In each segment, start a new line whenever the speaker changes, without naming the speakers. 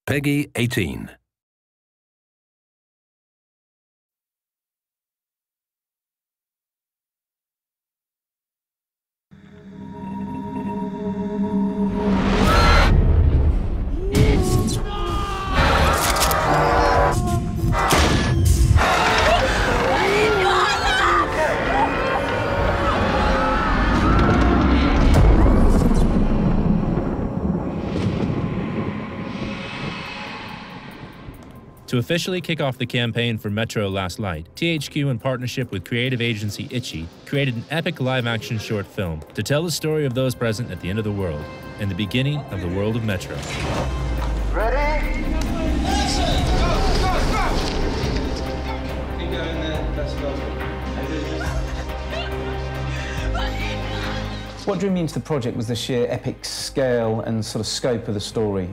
Peggy 18.
To officially kick off the campaign for Metro Last Light, THQ, in partnership with creative agency Itchy, created an epic live-action short film to tell the story of those present at the end of the world and the beginning of the world of Metro.
Ready? Listen! Go! Keep going there. Let's go.
What drew me into the project was the sheer epic scale and sort of scope of the story.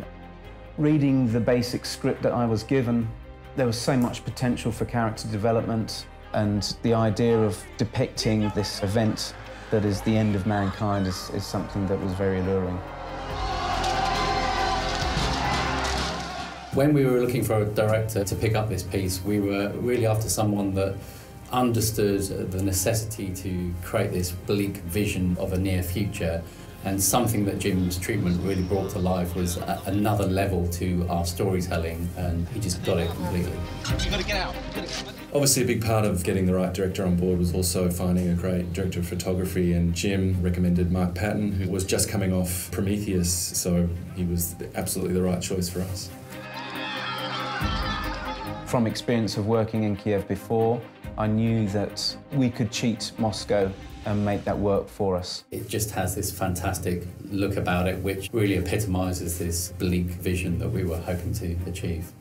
Reading the basic script that I was given, there was so much potential for character development, and the idea of depicting this event that is the end of mankind is something that was very alluring.
When we were looking for a director to pick up this piece, we were really after someone that understood the necessity to create this bleak vision of a near future. And something that Jim's treatment really brought to life was another level to our storytelling, and he just got it completely.
You gotta get out.
Obviously, a big part of getting the right director on board was also finding a great director of photography, and Jim recommended Mark Patton, who was just coming off Prometheus, so he was absolutely the right choice for us.
From experience of working in Kiev before, I knew that we could cheat Moscow and make that work for us.
It just has this fantastic look about it, which really epitomises this bleak vision that we were hoping to achieve.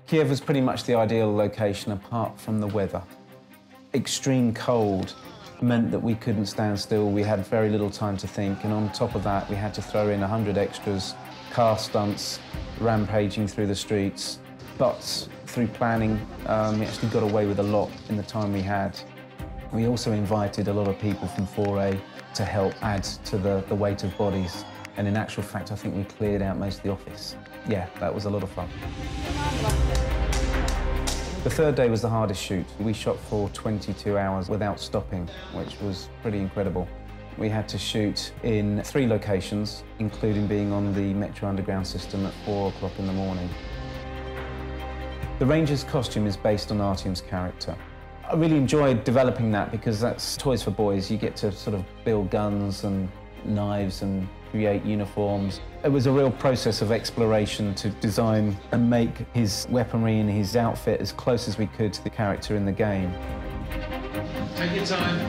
Kiev was pretty much the ideal location apart from the weather. Extreme cold meant that we couldn't stand still, we had very little time to think, and on top of that we had to throw in 100 extras, car stunts, rampaging through the streets. But through planning, we actually got away with a lot in the time we had. We also invited a lot of people from 4A to help add to the weight of bodies. And in actual fact, I think we cleared out most of the office. Yeah, that was a lot of fun. The third day was the hardest shoot. We shot for 22 hours without stopping, which was pretty incredible. We had to shoot in 3 locations, including being on the Metro Underground system at 4 o'clock in the morning. The Ranger's costume is based on Artyom's character. I really enjoyed developing that because that's toys for boys. You get to sort of build guns and knives and create uniforms. It was a real process of exploration to design and make his weaponry and his outfit as close as we could to the character in the game.
Take your time.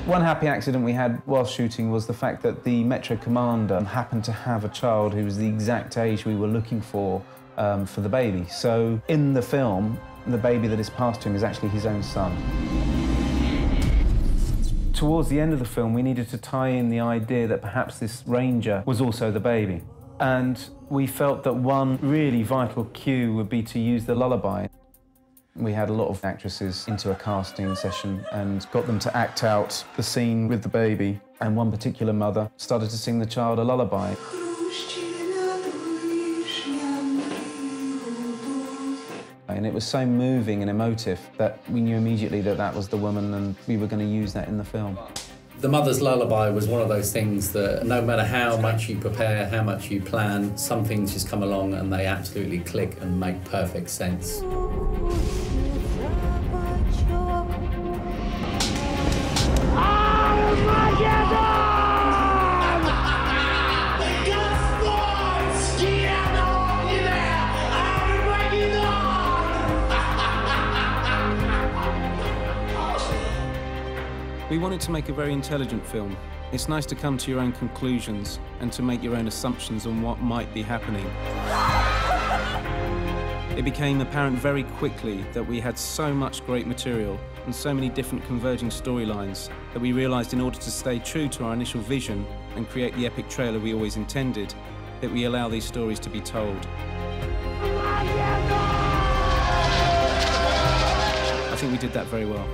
One happy accident we had while shooting was the fact that the Metro commander happened to have a child who was the exact age we were looking for the baby. So in the film, the baby that is passed to him is actually his own son. Towards the end of the film, we needed to tie in the idea that perhaps this ranger was also the baby. And we felt that one really vital cue would be to use the lullaby. We had a lot of actresses into a casting session and got them to act out the scene with the baby. And one particular mother started to sing the child a lullaby. And it was so moving and emotive that we knew immediately that that was the woman and we were going to use that in the film.
The Mother's Lullaby was one of those things that no matter how much you prepare, how much you plan, some things just come along and they absolutely click and make perfect sense.
We wanted to make a very intelligent film. It's nice to come to your own conclusions and to make your own assumptions on what might be happening. It became apparent very quickly that we had so much great material and so many different converging storylines that we realized in order to stay true to our initial vision and create the epic trailer we always intended, that we allow these stories to be told. I think we did that very well.